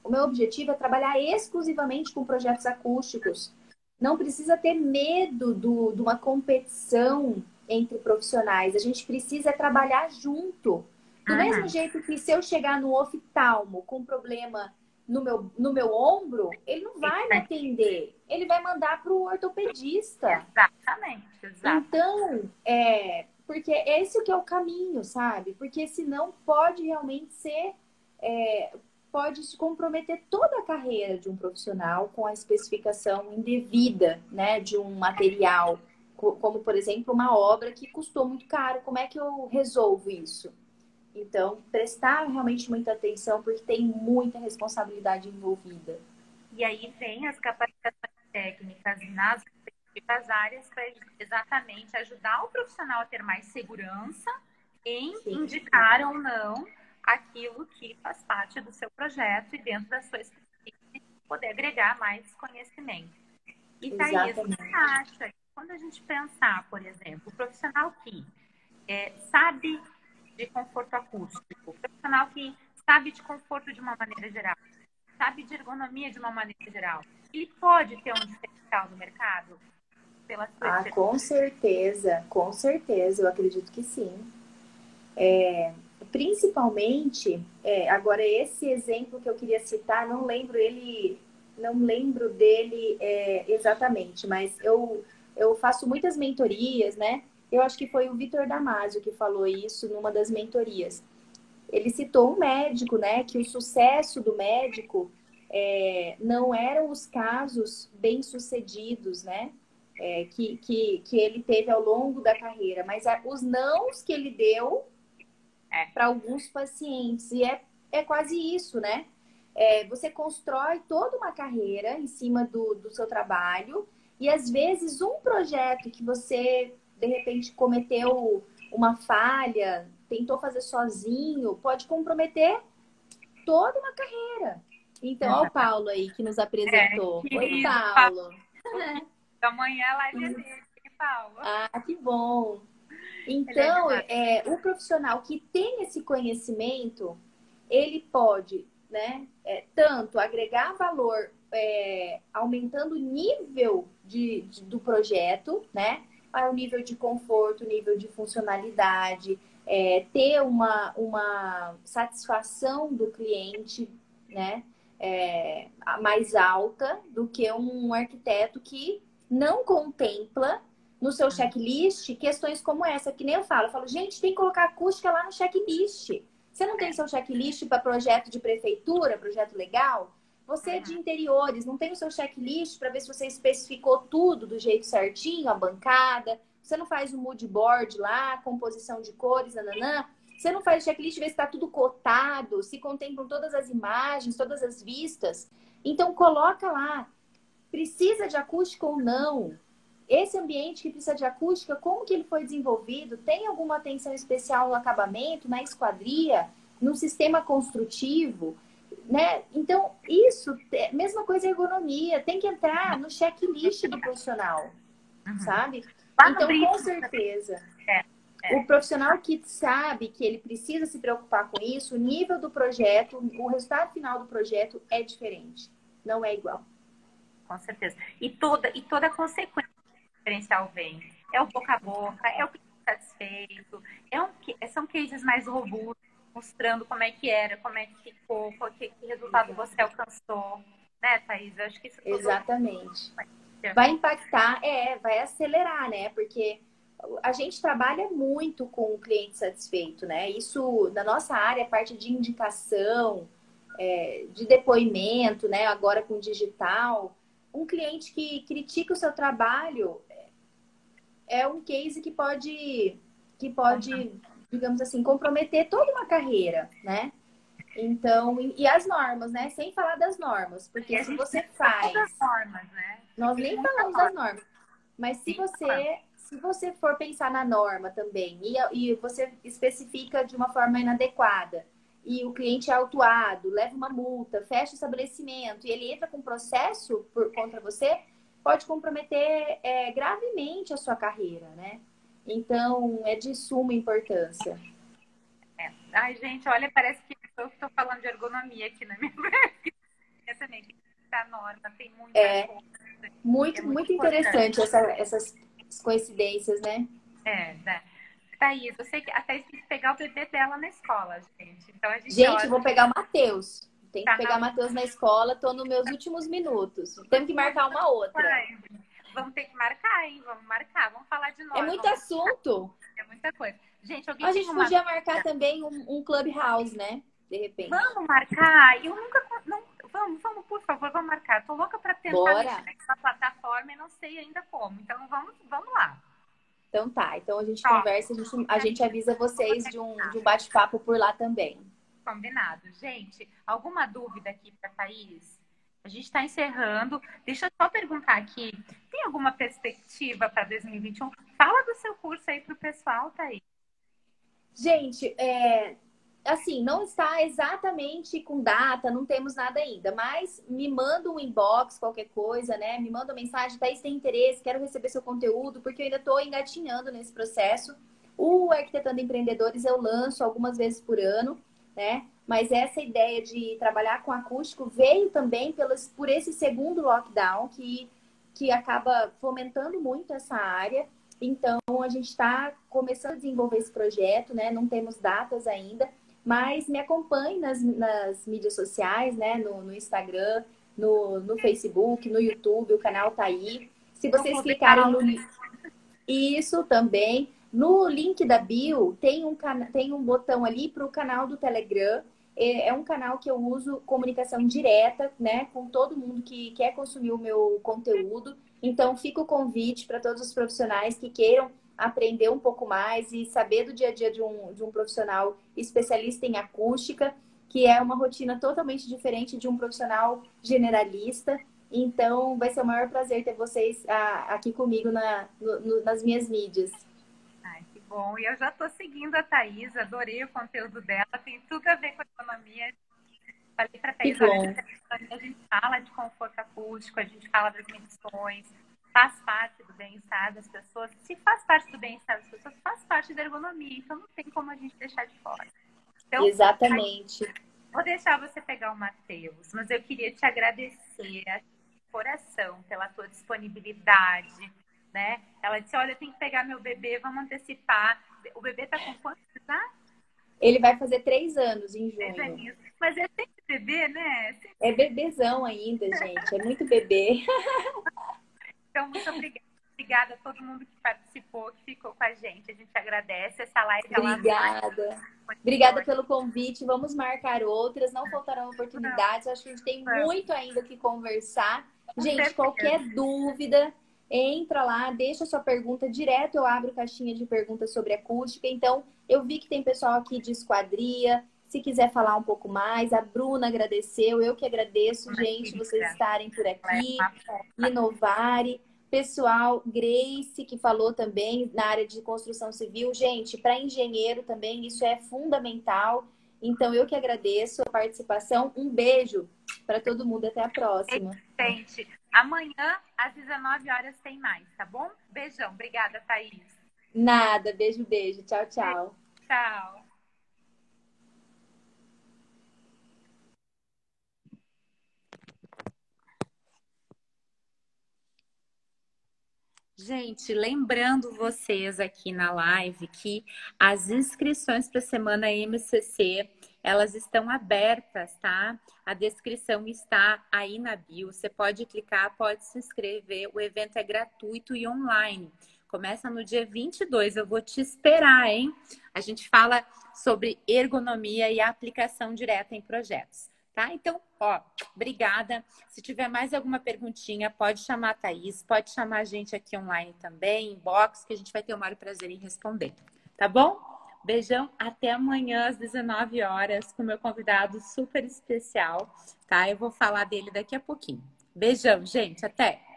o meu objetivo é trabalhar exclusivamente com projetos acústicos. Não precisa ter medo de uma competição entre profissionais. A gente precisa trabalhar junto. Do mesmo jeito que se eu chegar no oftalmo com um problema no meu ombro, ele não vai me atender. Ele vai mandar para o ortopedista. Exatamente. Então, porque esse que é o caminho, sabe? Porque senão pode realmente ser... pode se comprometer toda a carreira de um profissional com a especificação indevida, né, de um material, como, por exemplo, uma obra que custou muito caro. Como é que eu resolvo isso? Então, prestar realmente muita atenção, porque tem muita responsabilidade envolvida. E aí vem as capacitações técnicas nas respectivas áreas para exatamente ajudar o profissional a ter mais segurança em indicar ou não aquilo que faz parte do seu projeto e dentro da sua expertise poder agregar mais conhecimento. E Thaís, você acha que quando a gente pensar, por exemplo, o profissional que sabe de conforto acústico, o profissional que sabe de conforto de uma maneira geral, sabe de ergonomia de uma maneira geral, ele pode ter um diferencial no mercado? Pela sua com certeza, eu acredito que sim. Principalmente, agora esse exemplo que eu queria citar, não lembro dele exatamente, mas eu faço muitas mentorias, né? Eu acho que foi o Vitor Damasio que falou isso numa das mentorias. Ele citou um médico, né? Que o sucesso do médico não eram os casos bem-sucedidos, né? Que ele teve ao longo da carreira, mas os nãos que ele deu para alguns pacientes. E é quase isso, né? Você constrói toda uma carreira em cima do seu trabalho e, às vezes, um projeto que você de repente cometeu uma falha, tentou fazer sozinho, pode comprometer toda uma carreira. Então, olha o Paulo aí que nos apresentou. Oi, Paulo. Amanhã a live é dele, Paulo. Ah, que bom. Então, o profissional que tem esse conhecimento, ele pode, né, tanto agregar valor, aumentando o nível do projeto, né, o nível de conforto, nível de funcionalidade, ter uma satisfação do cliente, né, mais alta do que um arquiteto que não contempla no seu checklist questões como essa, que nem eu falo, gente, tem que colocar acústica lá no checklist. Você não tem seu checklist para projeto de prefeitura, projeto legal? Você é de interiores, não tem o seu checklist para ver se você especificou tudo do jeito certinho, a bancada, você não faz o mood board lá, composição de cores, nananã. Você não faz checklist, ver se está tudo cotado, se contemplam todas as imagens, todas as vistas. Então, coloca lá, precisa de acústica ou não? Esse ambiente que precisa de acústica, como que ele foi desenvolvido? Tem alguma atenção especial no acabamento, na esquadria, no sistema construtivo, né? Então, isso, mesma coisa a ergonomia, tem que entrar no checklist do profissional, sabe? Então, com certeza, o profissional que sabe que ele precisa se preocupar com isso, o nível do projeto, o resultado final do projeto é diferente, não é igual. Com certeza. E toda consequência diferencial vem. É o boca a boca, é o cliente satisfeito, são cases mais robustos, mostrando como é que era, como é que ficou, que resultado você alcançou. Né, Thaís? Eu acho que isso tudo... Exatamente. Vai impactar, vai acelerar, né? Porque a gente trabalha muito com o cliente satisfeito, né? Isso, na nossa área, a parte de indicação, de depoimento, né? Agora com digital. Um cliente que critica o seu trabalho é um case que pode, digamos assim, comprometer toda uma carreira, né? Então, e as normas, né? Sem falar das normas, porque se você faz... normas, né? Nós nem falamos das normas, mas se você for pensar na norma também e você especifica de uma forma inadequada e o cliente é autuado, leva uma multa, fecha o estabelecimento e ele entra com processo contra você, pode comprometer gravemente a sua carreira, né? Então, é de suma importância. Ai, gente, olha, parece que eu estou falando de ergonomia aqui na minha eu também, que a norma tem muita coisa. Muito interessante essas coincidências, né? Né? Thaís, eu sei que a Thaís tem que pegar o bebê dela na escola, gente. Então, eu vou pegar o Matheus. Tem que pegar o Matheus na escola, tô nos meus últimos minutos. Temos que marcar uma outra. Vamos ter que marcar, hein? Vamos marcar, vamos falar de novo. É muito assunto. É muita coisa. Gente, a gente podia marcar também um Clubhouse, né? De repente. Vamos marcar? Eu nunca... Vamos, por favor, vamos marcar. Tô louca para tentar mexer nessa plataforma e não sei ainda como. Então, vamos lá. Então tá. Então a gente conversa, a gente avisa vocês de um bate-papo por lá também. Combinado. Gente, alguma dúvida aqui para a Thaís? A gente está encerrando. Deixa eu só perguntar aqui. Tem alguma perspectiva para 2021? Fala do seu curso aí para o pessoal, Thaís. Gente, assim, não está exatamente com data, não temos nada ainda, mas me manda um inbox, qualquer coisa, né? Me manda uma mensagem, Thaís, tem interesse, quero receber seu conteúdo, porque eu ainda estou engatinhando nesse processo. O Arquitetando Empreendedores eu lanço algumas vezes por ano, né? Mas essa ideia de trabalhar com acústico veio também por esse segundo lockdown, que acaba fomentando muito essa área. Então, a gente está começando a desenvolver esse projeto, né? Não temos datas ainda, mas me acompanhe nas mídias sociais, né? No Instagram, no Facebook, no YouTube, o canal tá aí. Se vocês clicarem no... Isso também. No link da bio, tem um botão ali para o canal do Telegram. É um canal que eu uso comunicação direta, né? Com todo mundo que quer consumir o meu conteúdo. Então, fica o convite para todos os profissionais que queiram aprender um pouco mais e saber do dia a dia de um profissional especialista em acústica, que é uma rotina totalmente diferente de um profissional generalista. Então, vai ser o maior prazer ter vocês aqui comigo nas minhas mídias. bom. E eu já estou seguindo a Thaís, adorei o conteúdo dela, tem tudo a ver com economia. Falei para a Que Thaís, olha, bom. a gente fala de conforto acústico, a gente fala das medições, faz parte do bem-estar das pessoas. Se faz parte do bem-estar das pessoas, faz parte da ergonomia. Então não tem como a gente deixar de fora. Então, Exatamente. vou deixar você pegar o Matheus, mas eu queria te agradecer de coração pela tua disponibilidade, né? Ela disse, olha, eu tenho que pegar meu bebê, vamos antecipar. O bebê tá com quantos anos? Ele vai fazer 3 anos em 3 junho. aninhos. Mas é sempre bebê, né? É bebezão ainda, gente. É muito bebê. Então, muito obrigada. Obrigada a todo mundo que participou, que ficou com a gente. A gente agradece. Essa live ela Obrigada. Obrigada pelo convite. Vamos marcar outras. Não faltarão oportunidades. Acho que a gente tem muito ainda que conversar. Gente, qualquer dúvida, entra lá, deixa sua pergunta direto. Eu abro caixinha de perguntas sobre acústica. Então, eu vi que tem pessoal aqui de esquadria. Se quiser falar um pouco mais, a Bruna agradeceu. Eu que agradeço, gente, vocês estarem por aqui. Inovare. Pessoal, Grace, que falou também na área de construção civil. Gente, para engenheiro também isso é fundamental. Então, eu que agradeço a participação. Um beijo para todo mundo. Até a próxima. Gente, amanhã, às 19 horas, tem mais, tá bom? Beijão. Obrigada, Thaís. Nada. Beijo, beijo. Tchau, tchau. Tchau. Gente, lembrando vocês aqui na live que as inscrições para a semana MCC, elas estão abertas, tá? A descrição está aí na bio. Você pode clicar, pode se inscrever. O evento é gratuito e online. Começa no dia 22. Eu vou te esperar, hein? A gente fala sobre ergonomia e aplicação direta em projetos. Tá? Então, ó, obrigada. Se tiver mais alguma perguntinha, pode chamar a Thaís, pode chamar a gente aqui online também, inbox, que a gente vai ter o maior prazer em responder. Tá bom? Beijão, até amanhã às 19 horas com meu convidado super especial, tá? Eu vou falar dele daqui a pouquinho. Beijão, gente, até!